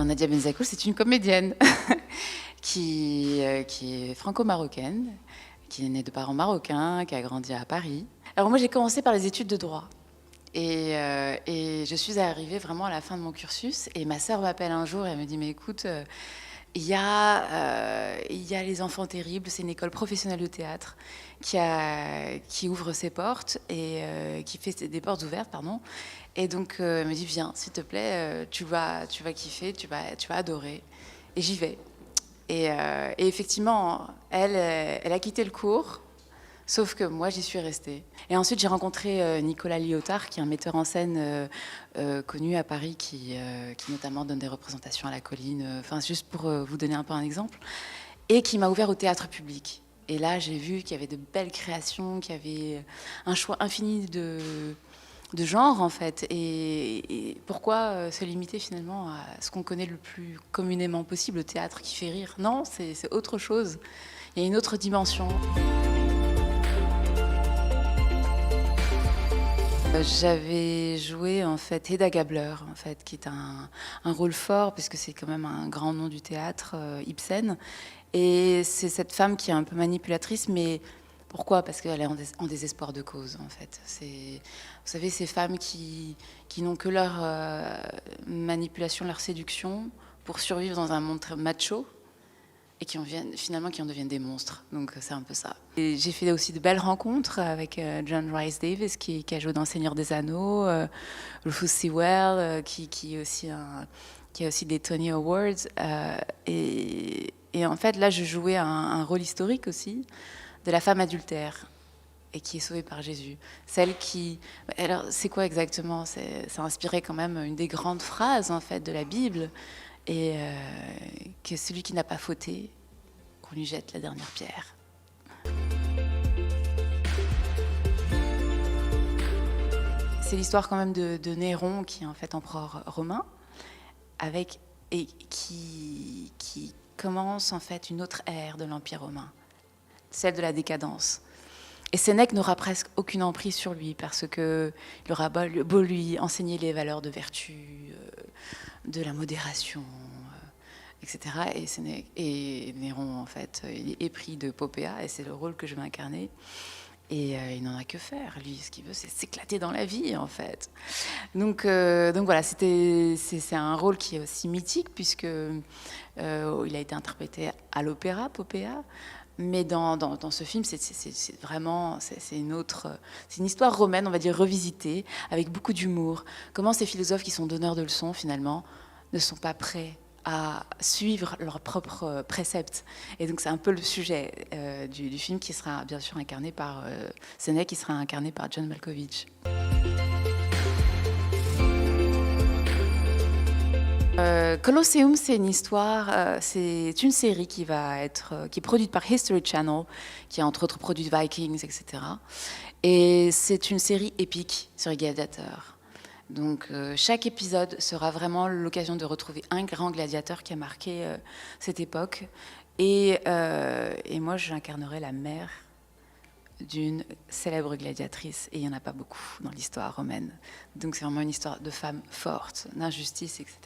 Alors Nadia Benzakoul, c'est une comédienne qui est franco-marocaine, qui est née de parents marocains, qui a grandi à Paris. Alors moi, j'ai commencé par les études de droit. Et je suis arrivée vraiment à la fin de mon cursus. Et ma sœur m'appelle un jour et elle me dit, mais écoute, il y a Les Enfants Terribles, c'est une école professionnelle de théâtre qui ouvre ses portes et qui fait des portes ouvertes, pardon. Et donc, elle me dit, viens, s'il te plaît, tu vas kiffer, tu vas adorer. Et j'y vais. Et effectivement, elle a quitté le cours, sauf que moi, j'y suis restée. Et ensuite, j'ai rencontré Nicolas Lyotard, qui est un metteur en scène connu à Paris, qui notamment donne des représentations à la Colline, enfin, juste pour vous donner un peu un exemple, et qui m'a ouvert au théâtre public. Et là, j'ai vu qu'il y avait de belles créations, qu'il y avait un choix infini de genre, en fait. Et pourquoi se limiter finalement à ce qu'on connaît le plus communément possible, le théâtre qui fait rire? Non, c'est autre chose. Il y a une autre dimension. J'avais joué en fait Hedda Gabler, en fait, qui est un rôle fort puisque c'est quand même un grand nom du théâtre, Ibsen. Et c'est cette femme qui est un peu manipulatrice, mais pourquoi? Parce qu'elle est en désespoir de cause, en fait. Vous savez, ces femmes qui n'ont que leur manipulation, leur séduction pour survivre dans un monde très macho et qui en deviennent des monstres. Donc c'est un peu ça. Et j'ai fait aussi de belles rencontres avec John Rhys Davies qui a joué dans Seigneur des Anneaux, Rufus Sewell qui a aussi des Tony Awards. Et en fait, là, je jouais un rôle historique aussi de la femme adultère et qui est sauvée par Jésus. Celle qui... Alors, c'est quoi exactement? Ça a inspiré quand même une des grandes phrases, en fait, de la Bible, et que celui qui n'a pas fauté, qu'on lui jette la dernière pierre. C'est l'histoire quand même de Néron, qui est en fait empereur romain, et qui commence en fait une autre ère de l'Empire romain, celle de la décadence. Et Sénèque n'aura presque aucune emprise sur lui parce qu'il aura beau lui enseigner les valeurs de vertu, de la modération, etc. Et Néron, en fait, il est épris de Popéa et c'est le rôle que je vais incarner. Et il n'en a que faire. Lui, ce qu'il veut, c'est s'éclater dans la vie, en fait. Donc voilà, c'est un rôle qui est aussi mythique puisque il a été interprété à l'opéra, Popéa. Mais dans ce film, c'est une histoire romaine, on va dire, revisitée, avec beaucoup d'humour. Comment ces philosophes qui sont donneurs de leçons, finalement, ne sont pas prêts à suivre leurs propres préceptes. Et donc c'est un peu le sujet du film qui sera bien sûr incarné par Sénèque, qui sera incarné par John Malkovich. Colosseum, c'est une histoire, c'est une série qui est produite par History Channel, qui a entre autres produit Vikings, etc. Et c'est une série épique sur les gladiateurs. Donc chaque épisode sera vraiment l'occasion de retrouver un grand gladiateur qui a marqué cette époque. Et moi, j'incarnerai la mère d'une célèbre gladiatrice, et il n'y en a pas beaucoup dans l'histoire romaine. Donc c'est vraiment une histoire de femme forte, d'injustice, etc.